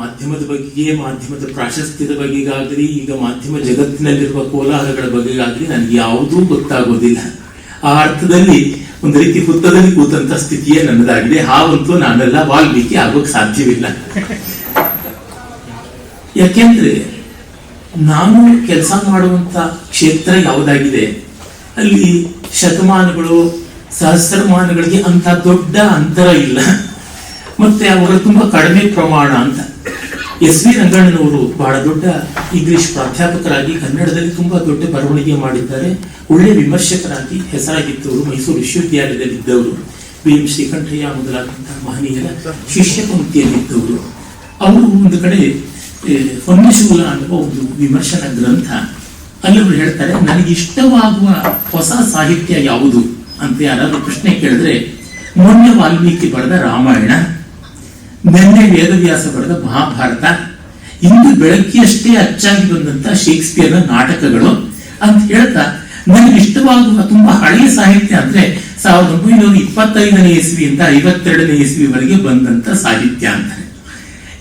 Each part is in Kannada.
ಮಾಧ್ಯಮದ ಬಗ್ಗೆ, ಮಾಧ್ಯಮದ ಪ್ರಾಶಸ್ತ್ಯದ ಬಗೆಗಾಗಲಿ, ಈಗ ಮಾಧ್ಯಮ ಜಗತ್ತಿನಲ್ಲಿರುವ ಕೋಲಾಹಲಗಳ ಬಗೆಗಾಗಲಿ ನನಗೆ ಯಾವುದೂ ಗೊತ್ತಾಗೋದಿಲ್ಲ. ಆ ಅರ್ಥದಲ್ಲಿ ಒಂದು ರೀತಿ ಹುತ್ತದಲ್ಲಿ ಕೂತಂತ ಸ್ಥಿತಿಯೇ ನನ್ನದಾಗಿದೆ. ಹಾವಂತೂ ನಾನೆಲ್ಲ ವಾಲ್ಮೀಕಿ ಆಗೋಕ್ ಸಾಧ್ಯವಿಲ್ಲ. ಯಾಕೆಂದ್ರೆ ನಾನು ಕೆಲಸ ಮಾಡುವಂತ ಕ್ಷೇತ್ರ ಯಾವುದಾಗಿದೆ ಅಲ್ಲಿ ಶತಮಾನಗಳು ಸಹಸ್ರಮಾನಗಳಿಗೆ ಅಂತ ದೊಡ್ಡ ಅಂತರ ಇಲ್ಲ, ಮತ್ತೆ ಅವರ ತುಂಬಾ ಕಡಿಮೆ ಪ್ರಮಾಣ ಅಂತ. ಎಸ್ ವಿ ರಂಗಣ್ಣನವರು ಬಹಳ ದೊಡ್ಡ ಇಂಗ್ಲಿಷ್ ಪ್ರಾಧ್ಯಾಪಕರಾಗಿ ಕನ್ನಡದಲ್ಲಿ ತುಂಬಾ ದೊಡ್ಡ ಬರವಣಿಗೆ ಮಾಡಿದ್ದಾರೆ. ಒಳ್ಳೆ ವಿಮರ್ಶಕರಾಗಿ ಹೆಸರಾಗಿದ್ದವರು, ಮೈಸೂರು ವಿಶ್ವವಿದ್ಯಾಲಯದಲ್ಲಿದ್ದವರು, ಬಿ ಎಂ ಶ್ರೀಕಂಠಯ್ಯ ಮೊದಲಾದಂತಹ ಮಹನೀಯರ ಶಿಷ್ಯ ಪಂಕ್ತಿಯಲ್ಲಿದ್ದವರು. ಅವರು ಒಂದು ಕಡೆ ಹೊನ್ನಶೂಲ ಅನ್ನುವ ಒಂದು ವಿಮರ್ಶನ ಗ್ರಂಥ, ಅಲ್ಲವರು ಹೇಳ್ತಾರೆ, ನನಗೆ ಇಷ್ಟವಾಗುವ ಹೊಸ ಸಾಹಿತ್ಯ ಯಾವುದು ಅಂತ ಯಾರಾದ್ರೂ ಪ್ರಶ್ನೆ ಕೇಳಿದ್ರೆ, ಮೊನ್ನೆ ವಾಲ್ಮೀಕಿ ಬರೆದ ರಾಮಾಯಣ, ನಿನ್ನೆ ವೇದವ್ಯಾಸ ಬರೆದ ಮಹಾಭಾರತ, ಇಂದು ಬೆಳಗ್ಗೆಯಷ್ಟೇ ಅಚ್ಚಾಗಿ ಬಂದಂತ ಶೇಕ್ಸ್ಪಿಯರ್ನ ನಾಟಕಗಳು ಅಂತ ಹೇಳ್ತಾ, ನನಗೆ ಇಷ್ಟವಾಗುವ ತುಂಬಾ ಹಳೆಯ ಸಾಹಿತ್ಯ ಅಂದ್ರೆ 1925ನೇ ಇಸ್ವಿಯಿಂದ 52ನೇ ಇಸ್ವಿವರೆಗೆ ಬಂದಂತ ಸಾಹಿತ್ಯ ಅಂತಾರೆ.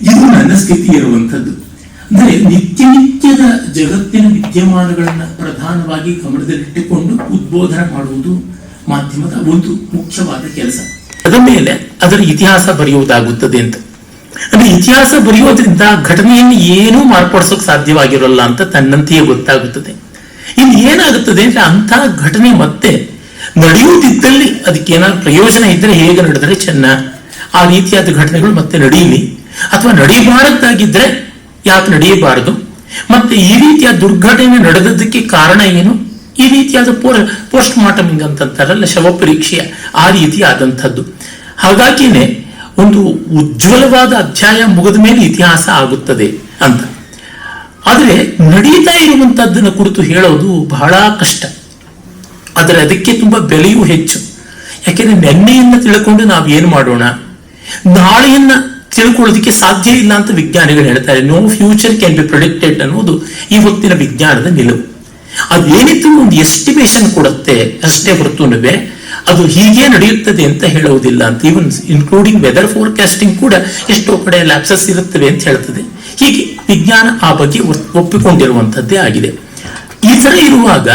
ಇದು ನನ್ನ ಸ್ಥಿತಿ ಇರುವಂತದ್ದು. ಅಂದ್ರೆ ನಿತ್ಯದ ಜಗತ್ತಿನ ವಿದ್ಯಮಾನಗಳನ್ನ ಪ್ರಧಾನವಾಗಿ ಗಮನದಲ್ಲಿಟ್ಟುಕೊಂಡು ಉದ್ಬೋಧನೆ ಮಾಡುವುದು ಮಾಧ್ಯಮದ ಒಂದು ಮುಖ್ಯವಾದ ಕೆಲಸ. ಅದರ ಮೇಲೆ ಅದರ ಇತಿಹಾಸ ಬರೆಯುವುದಾಗುತ್ತದೆ ಅಂತ. ಅಂದ್ರೆ ಇತಿಹಾಸ ಬರೆಯೋದ್ರಿಂದ ಘಟನೆಯನ್ನು ಏನೂ ಮಾರ್ಪಡಿಸೋಕೆ ಸಾಧ್ಯವಾಗಿರೋಲ್ಲ ಅಂತ ತನ್ನಂತೆಯೇ ಗೊತ್ತಾಗುತ್ತದೆ. ಇಲ್ಲಿ ಏನಾಗುತ್ತದೆ ಅಂದ್ರೆ ಅಂತಹ ಘಟನೆ ಮತ್ತೆ ನಡೆಯುವುದಿದ್ದಲ್ಲಿ ಅದಕ್ಕೇನಾದ್ರು ಪ್ರಯೋಜನ ಇದ್ರೆ ಹೇಗೆ ನಡೆದರೆ ಚೆನ್ನ, ಆ ರೀತಿಯಾದ ಘಟನೆಗಳು ಮತ್ತೆ ನಡೆಯಲಿ. ಅಥವಾ ನಡೆಯಬಾರದಾಗಿದ್ರೆ ಯಾಕೆ ನಡೆಯಬಾರದು, ಮತ್ತೆ ಈ ರೀತಿಯ ದುರ್ಘಟನೆ ನಡೆದದ್ದಕ್ಕೆ ಕಾರಣ ಏನು, ಈ ರೀತಿಯಾದ ಪೋಸ್ಟ್ ಮಾರ್ಟಮಿಂಗ್ ಅಂತಂತಾರಲ್ಲ, ಶವ ಪರೀಕ್ಷೆಯ ಆ ರೀತಿ ಆದಂಥದ್ದು. ಹಾಗಾಗಿನೇ ಒಂದು ಉಜ್ವಲವಾದ ಅಧ್ಯಾಯ ಮುಗಿದ ಮೇಲೆ ಇತಿಹಾಸ ಆಗುತ್ತದೆ ಅಂತ. ಆದರೆ ನಡೀತಾ ಇರುವಂತಹದ್ದನ್ನು ಕುರಿತು ಹೇಳೋದು ಬಹಳ ಕಷ್ಟ. ಆದರೆ ಅದಕ್ಕೆ ತುಂಬಾ ಬೆಲೆಯೂ ಹೆಚ್ಚು. ಯಾಕೆಂದ್ರೆ ನೆನ್ನೆಯನ್ನ ತಿಳ್ಕೊಂಡು ನಾವು ಏನು ಮಾಡೋಣ, ನಾಳೆಯನ್ನ ತಿಳ್ಕೊಳ್ಳೋದಕ್ಕೆ ಸಾಧ್ಯ ಇಲ್ಲ ಅಂತ ವಿಜ್ಞಾನಿಗಳು ಹೇಳ್ತಾರೆ. No future can be predicted ಅನ್ನೋದು ಈ ಹೊತ್ತಿನ ವಿಜ್ಞಾನದ ನಿಲುವು. ಅದೇನಿತ್ತು ಒಂದು ಎಸ್ಟಿಮೇಷನ್ ಕೊಡುತ್ತೆ ಅಷ್ಟೇ ಹೊರತುನುವೆ ಅದು ಹೀಗೆ ನಡೆಯುತ್ತದೆ ಅಂತ ಹೇಳುವುದಿಲ್ಲ ಅಂತ. ಈವನ್ ಇನ್ಕ್ಲೂಡಿಂಗ್ ವೆದರ್ ಫೋರ್ಕಾಸ್ಟಿಂಗ್ ಕೂಡ ಎಷ್ಟೋ ಕಡೆ ಲ್ಯಾಪ್ಸಸ್ ಇರುತ್ತವೆ ಅಂತ ಹೇಳ್ತದೆ. ಹೀಗೆ ವಿಜ್ಞಾನ ಆ ಬಗ್ಗೆ ಒಪ್ಪಿಕೊಂಡಿರುವಂತದ್ದೇ ಆಗಿದೆ. ಈ ತರ ಇರುವಾಗ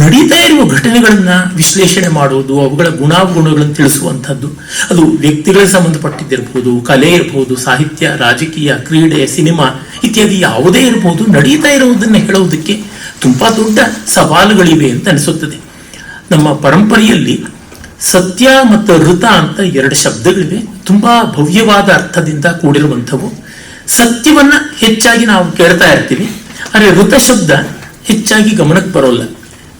ನಡೀತಾ ಇರುವ ಘಟನೆಗಳನ್ನ ವಿಶ್ಲೇಷಣೆ ಮಾಡುವುದು, ಅವುಗಳ ಗುಣಾವಗುಣಗಳನ್ನು ತಿಳಿಸುವಂಥದ್ದು, ಅದು ವ್ಯಕ್ತಿಗಳಿಗೆ ಸಂಬಂಧಪಟ್ಟಿದ್ದಿರಬಹುದು, ಕಲೆ ಇರಬಹುದು, ಸಾಹಿತ್ಯ, ರಾಜಕೀಯ, ಕ್ರೀಡೆ, ಸಿನಿಮಾ ಇತ್ಯಾದಿ ಯಾವುದೇ ಇರಬಹುದು, ನಡೀತಾ ಇರುವುದನ್ನು ಹೇಳುವುದಕ್ಕೆ ತುಂಬಾ ದೊಡ್ಡ ಸವಾಲುಗಳಿವೆ ಅಂತ ಅನಿಸುತ್ತದೆ. ನಮ್ಮ ಪರಂಪರೆಯಲ್ಲಿ ಸತ್ಯ ಮತ್ತು ಋತ ಅಂತ ಎರಡು ಶಬ್ದಗಳಿವೆ, ತುಂಬಾ ಭವ್ಯವಾದ ಅರ್ಥದಿಂದ ಕೂಡಿರುವಂಥವು. ಸತ್ಯವನ್ನ ಹೆಚ್ಚಾಗಿ ನಾವು ಕೇಳ್ತಾ ಇರ್ತೀವಿ, ಆದರೆ ಋತ ಶಬ್ದ ಹೆಚ್ಚಾಗಿ ಗಮನಕ್ಕೆ ಬರೋಲ್ಲ.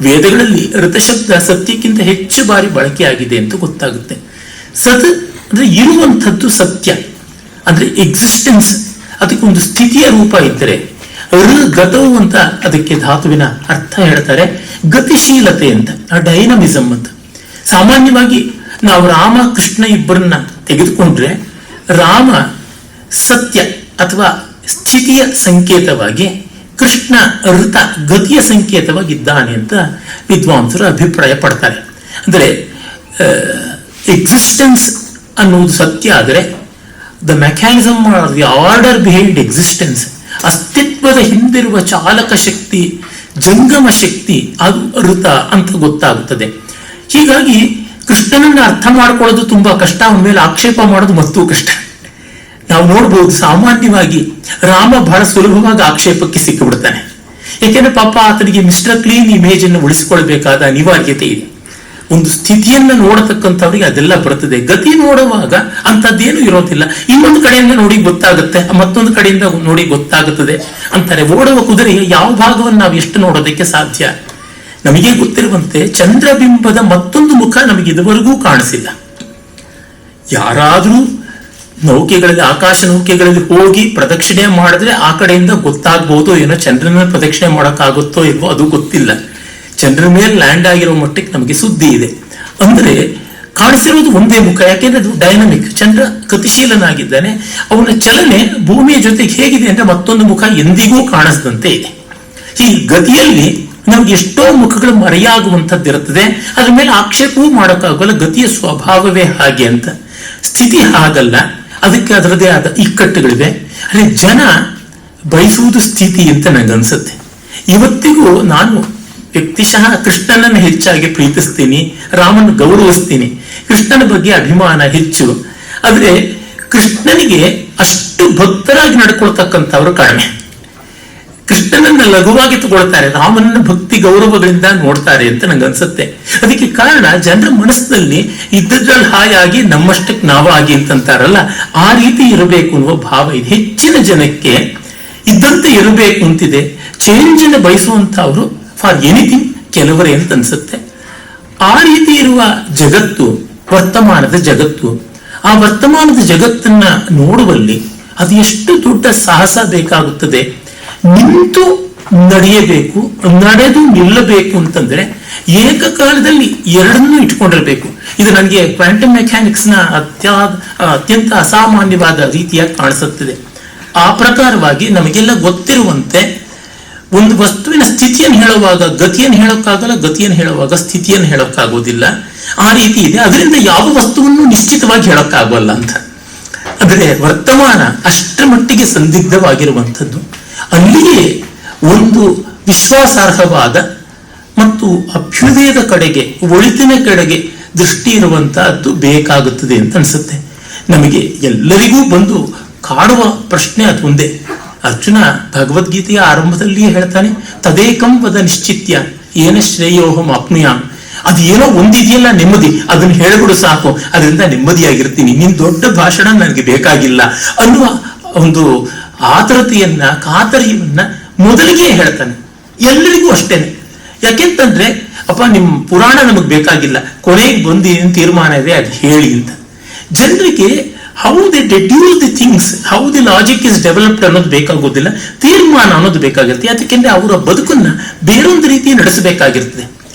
ವೇದಗಳಲ್ಲಿ ಋತಶಬ್ದ ಸತ್ಯಕ್ಕಿಂತ ಹೆಚ್ಚು ಬಾರಿ ಬಳಕೆಯಾಗಿದೆ ಅಂತ ಗೊತ್ತಾಗುತ್ತೆ. ಸತ್ ಅಂದ್ರೆ ಇರುವಂಥದ್ದು ಸತ್ಯ, ಅಂದ್ರೆ ಎಕ್ಸಿಸ್ಟೆನ್ಸ್, ಅದಕ್ಕೊಂದು ಸ್ಥಿತಿಯ ರೂಪ ಇದ್ದರೆ, ಗತವು ಅಂತ ಅದಕ್ಕೆ ಧಾತುವಿನ ಅರ್ಥ ಹೇಳ್ತಾರೆ, ಗತಿಶೀಲತೆ ಅಂತ, ಡೈನಮಿಸಮ್ ಅಂತ. ಸಾಮಾನ್ಯವಾಗಿ ನಾವು ರಾಮ ಕೃಷ್ಣ ಇಬ್ಬರನ್ನ ತೆಗೆದುಕೊಂಡ್ರೆ, ರಾಮ ಸತ್ಯ ಅಥವಾ ಸ್ಥಿತಿಯ ಸಂಕೇತವಾಗಿ, ಕೃಷ್ಣ ಋತ ಗತಿಯ ಸಂಕೇತವಾಗಿದ್ದಾನೆ ಅಂತ ವಿದ್ವಾಂಸರು ಅಭಿಪ್ರಾಯ ಪಡ್ತಾರೆ. ಅಂದರೆ ಎಕ್ಸಿಸ್ಟೆನ್ಸ್ ಅನ್ನುವುದು ಸತ್ಯ ಆದರೆ the mechanism R the order behind existence, ಅಸ್ತಿತ್ವದ ಹಿಂದಿರುವ ಚಾಲಕ ಶಕ್ತಿ, ಜಂಗಮ ಶಕ್ತಿ, ಅದು ಋತ ಅಂತ ಗೊತ್ತಾಗುತ್ತದೆ. ಹೀಗಾಗಿ ಕೃಷ್ಣನನ್ನ ಅರ್ಥ ಮಾಡ್ಕೊಳ್ಳೋದು ತುಂಬಾ ಕಷ್ಟ, ಅವನ ಮೇಲೆ ಆಕ್ಷೇಪ ಮಾಡೋದು ಮತ್ತೂ ಕಷ್ಟ. ನಾವು ನೋಡ್ಬೋದು ಸಾಮಾನ್ಯವಾಗಿ ರಾಮ ಬಹಳ ಸುಲಭವಾಗಿ ಆಕ್ಷೇಪಕ್ಕೆ ಸಿಕ್ಕಿಬಿಡ್ತಾನೆ. ಯಾಕೆಂದ್ರೆ ಪಾಪ ಆತನಿಗೆ ಮಿಸ್ಟರ್ ಕ್ಲೀನ್ ಇಮೇಜ್ ಅನ್ನು ಉಳಿಸಿಕೊಳ್ಬೇಕಾದ ಅನಿವಾರ್ಯತೆ ಇದೆ. ಒಂದು ಸ್ಥಿತಿಯನ್ನ ನೋಡತಕ್ಕಂಥವ್ರಿಗೆ ಅದೆಲ್ಲ ಬರ್ತದೆ. ಗತಿ ನೋಡುವಾಗ ಅಂಥದ್ದೇನು ಇರೋದಿಲ್ಲ. ಇನ್ನೊಂದು ಕಡೆಯಿಂದ ನೋಡಿ ಗೊತ್ತಾಗುತ್ತೆ, ಮತ್ತೊಂದು ಕಡೆಯಿಂದ ನೋಡಿ ಗೊತ್ತಾಗುತ್ತದೆ ಅಂತಾರೆ. ಓಡುವ ಕುದುರೆಯ ಯಾವ ಭಾಗವನ್ನು ನಾವು ಎಷ್ಟು ನೋಡೋದಕ್ಕೆ ಸಾಧ್ಯ? ನಮಗೆ ಗೊತ್ತಿರುವಂತೆ ಚಂದ್ರಬಿಂಬದ ಮತ್ತೊಂದು ಮುಖ ನಮಗೆ ಇದುವರೆಗೂ ಕಾಣಿಸಿಲ್ಲ. ಯಾರಾದ್ರೂ ನೌಕೆಗಳಲ್ಲಿ, ಆಕಾಶ ನೌಕೆಗಳಲ್ಲಿ ಹೋಗಿ ಪ್ರದಕ್ಷಿಣೆ ಮಾಡಿದ್ರೆ ಆ ಕಡೆಯಿಂದ ಗೊತ್ತಾಗ್ಬೋದು ಏನೋ. ಚಂದ್ರನ ಪ್ರದಕ್ಷಿಣೆ ಮಾಡೋಕ್ಕಾಗುತ್ತೋ ಇಲ್ವೋ ಅದು ಗೊತ್ತಿಲ್ಲ. ಚಂದ್ರನ ಮೇಲೆ ಲ್ಯಾಂಡ್ ಆಗಿರೋ ಮಟ್ಟಕ್ಕೆ ನಮಗೆ ಸುದ್ದಿ ಇದೆ. ಅಂದ್ರೆ ಕಾಣಿಸಿರೋದು ಒಂದೇ ಮುಖ, ಯಾಕೆಂದ್ರೆ ಅದು ಡೈನಮಿಕ್. ಚಂದ್ರ ಗತಿಶೀಲನಾಗಿದ್ದಾನೆ, ಅವನ ಚಲನೆ ಭೂಮಿಯ ಜೊತೆಗೆ ಹೇಗಿದೆ ಅಂದ್ರೆ ಮತ್ತೊಂದು ಮುಖ ಎಂದಿಗೂ ಕಾಣಿಸದಂತೆ ಇದೆ. ಈ ಗತಿಯಲ್ಲಿ ನಮ್ಗೆ ಎಷ್ಟೋ ಮುಖಗಳು ಮರೆಯಾಗುವಂಥದ್ದಿರುತ್ತದೆ. ಅದ್ರ ಮೇಲೆ ಆಕ್ಷೇಪವೂ ಮಾಡೋಕ್ಕಾಗಲ್ಲ, ಗತಿಯ ಸ್ವಭಾವವೇ ಹಾಗೆ ಅಂತ. ಸ್ಥಿತಿ ಹಾಗಲ್ಲ, ಅದಕ್ಕೆ ಅದರದೇ ಆದ ಇಕ್ಕಟ್ಟುಗಳಿವೆ. ಅಲ್ಲಿ ಜನ ಬಯಸುವುದು ಸ್ಥಿತಿ ಅಂತ ನನಗನ್ಸುತ್ತೆ. ಇವತ್ತಿಗೂ ನಾನು ವ್ಯಕ್ತಿಶಃ ಕೃಷ್ಣನನ್ನು ಹೆಚ್ಚಾಗಿ ಪ್ರೀತಿಸ್ತೀನಿ, ರಾಮನ ಗೌರವಿಸ್ತೀನಿ, ಕೃಷ್ಣನ ಬಗ್ಗೆ ಅಭಿಮಾನ ಹೆಚ್ಚು. ಆದ್ರೆ ಕೃಷ್ಣನಿಗೆ ಅಷ್ಟು ಭಕ್ತರಾಗಿ ನಡ್ಕೊಳ್ತಕ್ಕಂಥವ್ರು ಕಡಿಮೆ. ಕೃಷ್ಣನನ್ನ ಲಘುವಾಗಿ ತಗೊಳ್ತಾರೆ, ರಾಮನನ್ನ ಭಕ್ತಿ ಗೌರವಗಳಿಂದ ನೋಡ್ತಾರೆ ಅಂತ ನಂಗನ್ಸುತ್ತೆ. ಅದಕ್ಕೆ ಕಾರಣ ಜನರ ಮನಸ್ಸಿನಲ್ಲಿ ಇದ್ದದ್ರಲ್ಲಿ ಹಾಯಾಗಿ ನಮ್ಮಷ್ಟಕ್ಕೆ ನಾವಾಗಿ ಅಂತಂತಾರಲ್ಲ, ಆ ರೀತಿ ಇರಬೇಕು ಅನ್ನುವ ಭಾವ ಇದೆ. ಹೆಚ್ಚಿನ ಜನಕ್ಕೆ ಇದ್ದಂತೆ ಇರಬೇಕು ಅಂತಿದೆ. ಚೇಂಜ್ ಅನ್ನು ಬಯಸುವಂತವ್ರು ಫಾರ್ ಎನಿಥಿಂಗ್ ಕೆಲವರೇ ಅಂತ ಅನ್ಸುತ್ತೆ. ಆ ರೀತಿ ಇರುವ ಜಗತ್ತು ವರ್ತಮಾನದ ಜಗತ್ತು. ಆ ವರ್ತಮಾನದ ಜಗತ್ತನ್ನ ನೋಡುವಲ್ಲಿ ಅದು ಎಷ್ಟು ದೊಡ್ಡ ಸಾಹಸ ಬೇಕಾಗುತ್ತದೆ. ನಿಂತು ನಡೆಯಬೇಕು, ನಡೆದು ನಿಲ್ಲಬೇಕು ಅಂತಂದ್ರೆ ಏಕಕಾಲದಲ್ಲಿ ಎರಡನ್ನೂ ಇಟ್ಕೊಂಡಿರ್ಬೇಕು. ಇದು ನನಗೆ ಕ್ವಾಂಟಮ್ ಮೆಕ್ಯಾನಿಕ್ಸ್ ನ ಅತ್ಯಂತ ಅಸಾಮಾನ್ಯವಾದ ರೀತಿಯಾಗಿ ಕಾಣಿಸುತ್ತದೆ. ಆ ಪ್ರಕಾರವಾಗಿ ನಮಗೆಲ್ಲ ಗೊತ್ತಿರುವಂತೆ ಒಂದು ವಸ್ತುವಿನ ಸ್ಥಿತಿಯನ್ನು ಹೇಳುವಾಗ ಗತಿಯನ್ನು ಹೇಳೋಕ್ಕಾಗಲ್ಲ, ಗತಿಯನ್ನು ಹೇಳುವಾಗ ಸ್ಥಿತಿಯನ್ನು ಹೇಳೋಕ್ಕಾಗೋದಿಲ್ಲ. ಆ ರೀತಿ ಇದೆ. ಅದರಿಂದ ಯಾವ ವಸ್ತುವನ್ನು ನಿಶ್ಚಿತವಾಗಿ ಹೇಳೋಕ್ಕಾಗಲ್ಲ ಅಂತ. ಆದರೆ ವರ್ತಮಾನ ಅಷ್ಟರ ಮಟ್ಟಿಗೆ ಸಂದಿಗ್ಧವಾಗಿರುವಂಥದ್ದು. ಅಲ್ಲಿಯೇ ಒಂದು ವಿಶ್ವಾಸಾರ್ಹವಾದ ಮತ್ತು ಅಭ್ಯುದಯದ ಕಡೆಗೆ, ಒಳಿತಿನ ಕಡೆಗೆ ದೃಷ್ಟಿ ಇರುವಂತಹದ್ದು ಬೇಕಾಗುತ್ತದೆ ಅಂತ ಅನ್ಸುತ್ತೆ. ನಮಗೆ ಎಲ್ಲರಿಗೂ ಬಂದು ಕಾಡುವ ಪ್ರಶ್ನೆ ಅದು ಒಂದೇ. ಅರ್ಜುನ ಭಗವದ್ಗೀತೆಯ ಆರಂಭದಲ್ಲಿಯೇ ಹೇಳ್ತಾನೆ, ತದೇಕಂ ವದ ನಿಶ್ಚಿತ್ಯ ಏನ ಶ್ರೇಯೋಹಂ ಆಪ್ನುಯಾಮ್. ಅದು ಏನೋ ಒಂದಿದೆಯಲ್ಲ ನೆಮ್ಮದಿ, ಅದನ್ನು ಹೇಳಿಬಿಡು ಸಾಕು, ಅದರಿಂದ ನೆಮ್ಮದಿಯಾಗಿರ್ತೀನಿ, ನಿನ್ ದೊಡ್ಡ ಭಾಷಣ ನನಗೆ ಬೇಕಾಗಿಲ್ಲ ಅನ್ನುವ ಒಂದು ಆತರತೆಯನ್ನ, ಕಾತರ್ಯವನ್ನ ಮೊದಲಿಗೆ ಹೇಳ್ತಾನೆ. ಎಲ್ಲರಿಗೂ ಅಷ್ಟೇನೆ. ಯಾಕೆಂತಂದ್ರೆ ಅಪ್ಪ ನಿಮ್ ಪುರಾಣ ನಮಗ್ ಬೇಕಾಗಿಲ್ಲ, ಕೊನೆಗೆ ಬಂದು ಏನ್ ತೀರ್ಮಾನ ಇದೆ ಅದು ಹೇಳಿ ಅಂತ. ಜನರಿಗೆ how the deduce the things, how the logic is developed ಅನ್ನೋದು ಬೇಕಾಗೋದಿಲ್ಲ, ತೀರ್ಮಾನ ಅನ್ನೋದು ಬೇಕಾಗಿರುತ್ತೆ. ಯಾಕೆಂದ್ರೆ ಅವರ ಬದುಕನ್ನ ಬೇರೊಂದು ರೀತಿ ನಡೆಸಬೇಕಾಗಿರ್ತದೆ.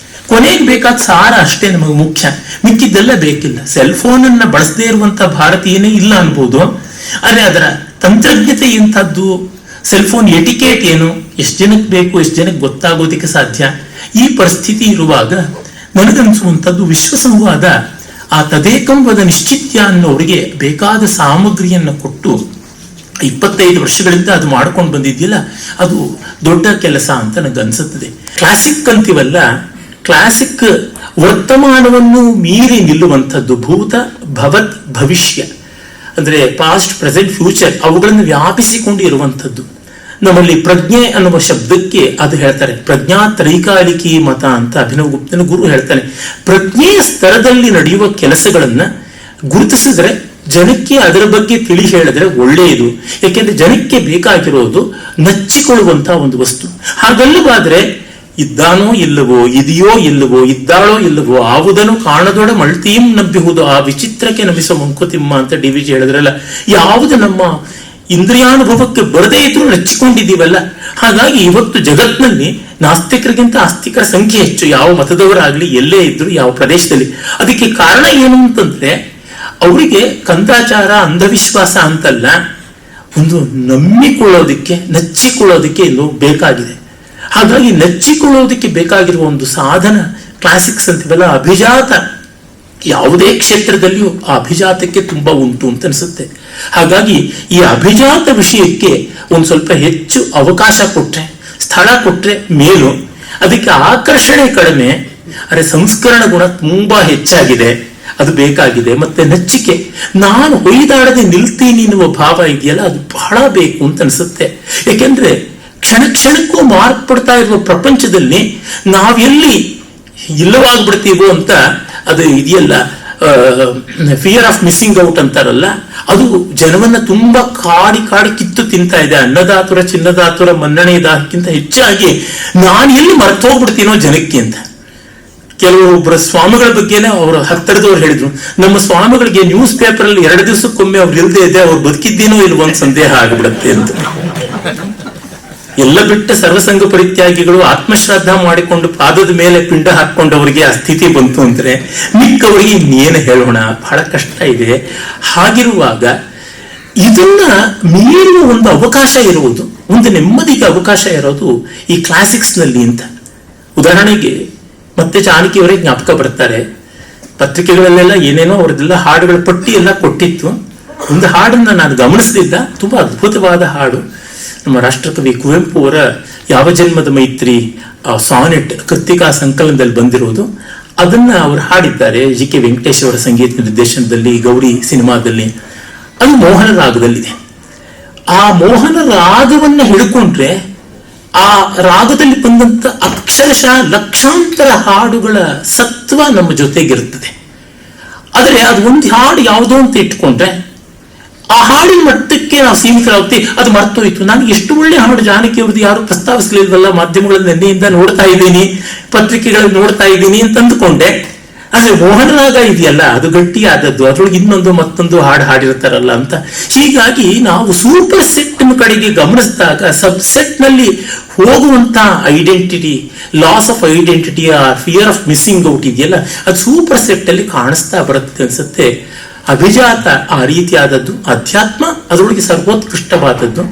ಕೊನೆಗೆ ಬೇಕಾದ ಸಾರ ಅಷ್ಟೇ ನಮಗೆ ಮುಖ್ಯ, ಮಿಕ್ಕಿದ್ದೆಲ್ಲ ಬೇಕಿಲ್ಲ. ಸೆಲ್ ಫೋನ್ ಅನ್ನ ಬಳಸದೇ ಇರುವಂತಹ ಭಾರತೀಯನೇ ಇಲ್ಲ ಅನ್ಬೋದು. ಆದ್ರೆ ಅದರ ತಂತ್ರಜ್ಞತೆ ಎಂಥದ್ದು, ಸೆಲ್ ಫೋನ್ ಎಟಿಕೇಟ್ ಏನು, ಎಷ್ಟು ಜನಕ್ಕೆ ಬೇಕು, ಎಷ್ಟು ಜನಕ್ಕೆ ಗೊತ್ತಾಗೋದಿಕ್ಕೆ ಸಾಧ್ಯ, ಈ ಪರಿಸ್ಥಿತಿ ಇರುವಾಗ ನನಗನ್ಸುವಂಥದ್ದು ವಿಶ್ವಸಂವಾದ ಆ ತದೇಕಂಬದ ನಿಶ್ಚಿತ್ಯ ಅನ್ನೋರಿಗೆ ಬೇಕಾದ ಸಾಮಗ್ರಿಯನ್ನು ಕೊಟ್ಟು 25 ವರ್ಷಗಳಿಂದ ಅದು ಮಾಡ್ಕೊಂಡು ಬಂದಿದ್ದಿಲ್ಲ, ಅದು ದೊಡ್ಡ ಕೆಲಸ ಅಂತ ನನಗನ್ಸುತ್ತದೆ. ಕ್ಲಾಸಿಕ್ ಅಂತೀವಲ್ಲ, ಕ್ಲಾಸಿಕ್ ವರ್ತಮಾನವನ್ನು ಮೀರಿ ನಿಲ್ಲುವಂಥದ್ದು. ಭೂತ ಭವತ್ ಭವಿಷ್ಯ ಅಂದ್ರೆ ಪಾಸ್ಟ್ ಪ್ರೆಸೆಂಟ್ ಫ್ಯೂಚರ್, ಅವುಗಳನ್ನು ವ್ಯಾಪಿಸಿಕೊಂಡು ಇರುವಂಥದ್ದು. ನಮ್ಮಲ್ಲಿ ಪ್ರಜ್ಞೆ ಅನ್ನುವ ಶಬ್ದಕ್ಕೆ ಅದು ಹೇಳ್ತಾರೆ, ಪ್ರಜ್ಞಾ ತ್ರೈಕಾಲಿಕಿ ಮತ ಅಂತ ಅಭಿನವ್ ಗುಪ್ತನ ಗುರು ಹೇಳ್ತಾನೆ. ಪ್ರಜ್ಞೆಯ ಸ್ತರದಲ್ಲಿ ನಡೆಯುವ ಕೆಲಸಗಳನ್ನ ಗುರುತಿಸಿದ್ರೆ, ಜನಕ್ಕೆ ಅದರ ಬಗ್ಗೆ ತಿಳಿ ಹೇಳಿದ್ರೆ ಒಳ್ಳೆಯದು. ಯಾಕೆಂದ್ರೆ ಜನಕ್ಕೆ ಬೇಕಾಗಿರೋದು ನಚ್ಚಿಕೊಳ್ಳುವಂತಹ ಒಂದು ವಸ್ತು. ಹಾಗಲ್ಲವಾದ್ರೆ ಇದ್ದಾನೋ ಇಲ್ಲವೋ, ಇದೆಯೋ ಇಲ್ಲವೋ, ಇದ್ದಾಳೋ ಇಲ್ಲವೋ, ಆವುದನ್ನು ಕಾಣದೊಡ ಮಳ್ತೀಂ ನಬ್ಬಿಹುದು ಆ ವಿಚಿತ್ರಕ್ಕೆ ನಮಿಸುವ ಮಂಕುತಿಮ್ಮ ಅಂತ DVG ಹೇಳಿದ್ರಲ್ಲ, ಯಾವುದು ನಮ್ಮ ಇಂದ್ರಿಯಾನುಭವಕ್ಕೆ ಬರದೇ ಇದ್ರೂ ನಚ್ಚಿಕೊಂಡಿದ್ದೀವಲ್ಲ. ಹಾಗಾಗಿ ಇವತ್ತು ಜಗತ್ನಲ್ಲಿ ನಾಸ್ತಿಕರಿಗಿಂತ ಆಸ್ತಿಕರ ಸಂಖ್ಯೆ ಹೆಚ್ಚು, ಯಾವ ಮತದವರಾಗ್ಲಿ, ಎಲ್ಲೇ ಇದ್ರು, ಯಾವ ಪ್ರದೇಶದಲ್ಲಿ. ಅದಕ್ಕೆ ಕಾರಣ ಏನು ಅಂತಂದ್ರೆ, ಅವರಿಗೆ ಕಂದಾಚಾರ ಅಂಧವಿಶ್ವಾಸ ಅಂತಲ್ಲ, ಒಂದು ನಂಬಿಕೊಳ್ಳೋದಿಕ್ಕೆ, ನಚ್ಚಿಕೊಳ್ಳೋದಿಕ್ಕೆ ಇನ್ನು ಬೇಕಾಗಿದೆ. ಹಾಗಾಗಿ ನಚ್ಚಿಕೊಳ್ಳೋದಕ್ಕೆ ಬೇಕಾಗಿರುವ ಒಂದು ಸಾಧನ ಕ್ಲಾಸಿಕ್ಸ್ ಅಂತೀವಲ್ಲ, ಅಭಿಜಾತ. ಯಾವುದೇ ಕ್ಷೇತ್ರದಲ್ಲಿಯೂ ಆ ಅಭಿಜಾತಕ್ಕೆ ತುಂಬಾ ಉಂಟು ಅಂತ ಅನಿಸುತ್ತೆ. ಹಾಗಾಗಿ ಈ ಅಭಿಜಾತ ವಿಷಯಕ್ಕೆ ಒಂದು ಸ್ವಲ್ಪ ಹೆಚ್ಚು ಅವಕಾಶ ಕೊಟ್ರೆ, ಸ್ಥಳ ಕೊಟ್ರೆ ಮೇಲು. ಅದಕ್ಕೆ ಆಕರ್ಷಣೆ ಕಡಿಮೆ, ಅರೆ ಸಂಸ್ಕರಣ ಗುಣ ತುಂಬಾ ಹೆಚ್ಚಾಗಿದೆ, ಅದು ಬೇಕಾಗಿದೆ. ಮತ್ತೆ ನಚ್ಚಿಕೆ, ನಾನು ಹೊಯ್ದಾಡದೆ ನಿಲ್ತೀನಿ ಎನ್ನುವ ಭಾವ ಇದೆಯಲ್ಲ, ಅದು ಬಹಳ ಬೇಕು ಅಂತ ಅನ್ಸುತ್ತೆ. ಯಾಕೆಂದ್ರೆ ಕ್ಷಣ ಕ್ಷಣಕ್ಕೂ ಮಾರ್ಪಡ್ತಾ ಇರುವ ಪ್ರಪಂಚದಲ್ಲಿ ನಾವೆಲ್ಲಿ ಇಲ್ಲವಾಗ್ಬಿಡ್ತೀವೋ ಅಂತ ಅದು ಇದೆಯಲ್ಲ, ಫಿಯರ್ ಆಫ್ ಮಿಸ್ಸಿಂಗ್ ಔಟ್ ಅಂತಾರಲ್ಲ, ಅದು ಜನವನ್ನ ತುಂಬಾ ಕಾಡಿ ಕಿತ್ತು ತಿಂತಾ ಇದೆ. ಅನ್ನದಾತುರ ಚಿನ್ನದಾತುರ ಮನ್ನಣೆ ದಾಹಕ್ಕಿಂತ ಹೆಚ್ಚಾಗಿ ನಾನು ಎಲ್ಲಿ ಮರೆತು ಹೋಗ್ಬಿಡ್ತೀನೋ ಜನಕ್ಕೆ ಅಂತ. ಕೆಲವೊಬ್ಬರ ಸ್ವಾಮಿಗಳ ಬಗ್ಗೆನೇ ಅವರ ಹತ್ತಿರದವ್ರು ಹೇಳಿದ್ರು, ನಮ್ಮ ಸ್ವಾಮಿಗಳಿಗೆ ನ್ಯೂಸ್ ಪೇಪರ್ ಅಲ್ಲಿ 2 ದಿವಸಕ್ಕೊಮ್ಮೆ ಅವ್ರು ಇಲ್ಲದೆ ಇದೆ, ಅವ್ರು ಬದುಕಿದ್ದೇನೋ ಇಲ್ಲಿ ಒಂದು ಸಂದೇಹ ಆಗ್ಬಿಡುತ್ತೆ ಅಂತ. ಎಲ್ಲ ಬಿಟ್ಟ ಸರ್ವಸಂಗ ಪರಿತ್ಯಾಗಿಗಳು ಆತ್ಮಶ್ರದ್ಧಾ ಮಾಡಿಕೊಂಡು ಪಾದದ ಮೇಲೆ ಪಿಂಡ ಹಾಕೊಂಡವರಿಗೆ ಆ ಸ್ಥಿತಿ ಬಂತು ಅಂದ್ರೆ ಮಿಕ್ಕವರಿಗೆ ಇನ್ನೇನು ಹೇಳೋಣ, ಬಹಳ ಕಷ್ಟ ಇದೆ. ಹಾಗಿರುವಾಗ ಇದನ್ನ ಮೀರುವ ಒಂದು ಅವಕಾಶ ಇರುವುದು, ಒಂದು ನೆಮ್ಮದಿಗೆ ಅವಕಾಶ ಇರೋದು ಈ ಕ್ಲಾಸಿಕ್ಸ್ ನಲ್ಲಿ ಅಂತ. ಉದಾಹರಣೆಗೆ ಮತ್ತೆ ಚಾಣಕ್ಯವರೇ ಜ್ಞಾಪಕ ಬರ್ತಾರೆ. ಪತ್ರಿಕೆಗಳಲ್ಲೆಲ್ಲ ಏನೇನೋ ಅವ್ರದ್ದೆಲ್ಲ ಹಾಡುಗಳ ಪಟ್ಟಿ ಎಲ್ಲ ಕೊಟ್ಟಿತ್ತು. ಒಂದು ಹಾಡನ್ನ ನಾನು ಗಮನಿಸದಿದ್ದ, ತುಂಬಾ ಅದ್ಭುತವಾದ ಹಾಡು. ನಮ್ಮ ರಾಷ್ಟ್ರಕವಿ ಕುವೆಂಪು ಅವರ ಯಾವ ಜನ್ಮದ ಮೈತ್ರಿ ಸಾನೆಟ್ ಕೃತಿಕಾ ಸಂಕಲನದಲ್ಲಿ ಬಂದಿರೋದು. ಅದನ್ನ ಅವರು ಹಾಡಿದ್ದಾರೆ ಜಿ.ಕೆ. ವೆಂಕಟೇಶ್ ಅವರ ಸಂಗೀತ ನಿರ್ದೇಶನದಲ್ಲಿ, ಗೌರಿ ಸಿನಿಮಾದಲ್ಲಿ. ಅದು ಮೋಹನ ರಾಗದಲ್ಲಿದೆ. ಆ ಮೋಹನ ರಾಗವನ್ನ ಹಿಡ್ಕೊಂಡ್ರೆ ಆ ರಾಗದಲ್ಲಿ ಬಂದಂತ ಅಕ್ಷರಶಃ ಲಕ್ಷಾಂತರ ಹಾಡುಗಳ ಸತ್ವ ನಮ್ಮ ಜೊತೆಗಿರುತ್ತದೆ. ಆದರೆ ಅದು ಒಂದು ಹಾಡು ಯಾವುದೋ ಅಂತ ಇಟ್ಕೊಂಡ್ರೆ ಆ ಹಾಡಿನ ಮಟ್ಟಕ್ಕೆ ನಾವು ಸೀಮಿತರಾಗ್ತೀವಿ. ಅದು ಮರ್ತೋಯ್ತು. ನಾನು ಎಷ್ಟು ಒಳ್ಳೆ ಹಾಡು ಜಾನಕಿ ಅವ್ರದ್ದು ಯಾರು ಪ್ರಸ್ತಾವಿಸಲಿಲ್ವಲ್ಲ, ಮಾಧ್ಯಮಗಳಲ್ಲಿ ನಿನ್ನೆಯಿಂದ ನೋಡ್ತಾ ಇದ್ದೀನಿ, ಪತ್ರಿಕೆಗಳಲ್ಲಿ ನೋಡ್ತಾ ಇದ್ದೀನಿ ಅಂತ ಅಂದುಕೊಂಡೆ. ಆದ್ರೆ ಮೋಹನ ರಾಗ ಇದೆಯಲ್ಲ, ಅದು ಗಟ್ಟಿಯಾದದ್ದು, ಅದ್ರೊಳಗೆ ಇನ್ನೊಂದು ಮತ್ತೊಂದು ಹಾಡು ಹಾಡಿರ್ತಾರಲ್ಲ ಅಂತ. ಹೀಗಾಗಿ ನಾವು ಸೂಪರ್ ಸೆಟ್ ಕಡೆಗೆ ಗಮನಿಸಿದಾಗ ಸಬ್ಸೆಟ್ ನಲ್ಲಿ ಹೋಗುವಂತ identity, loss of identity, fear of missing out ಇದೆಯಲ್ಲ, ಅದು ಸೂಪರ್ ಸೆಟ್ ಅಲ್ಲಿ ಕಾಣಿಸ್ತಾ ಬರುತ್ತೆ ಅನ್ಸುತ್ತೆ. ಅಭಿಜಾತ ಆ ರೀತಿಯಾದದ್ದು, ಅಧ್ಯಾತ್ಮ ಅದರೊಳಗೆ ಸರ್ವೋತ್ಕೃಷ್ಟವಾದದ್ದು.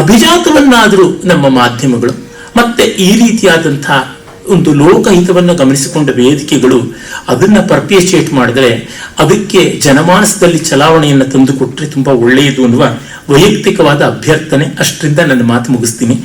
ಅಭಿಜಾತವನ್ನಾದರೂ ನಮ್ಮ ಮಾಧ್ಯಮಗಳು ಮತ್ತೆ ಈ ರೀತಿಯಾದಂತಹ ಒಂದು ಲೋಕಹಿತವನ್ನು ಗಮನಿಸಿಕೊಂಡ ವೇದಿಕೆಗಳು ಅದನ್ನ ಪರ್ಪಿಯೇಟ್ ಮಾಡಿದ್ರೆ, ಅದಕ್ಕೆ ಜನಮಾನಸದಲ್ಲಿ ಚಲಾವಣೆಯನ್ನು ತಂದುಕೊಟ್ರೆ ತುಂಬಾ ಒಳ್ಳೆಯದು ಅನ್ನುವ ವೈಯಕ್ತಿಕವಾದ ಅಭ್ಯರ್ಥನೆ. ಅಷ್ಟರಿಂದ ನನ್ನ ಮಾತು ಮುಗಿಸ್ತೀನಿ.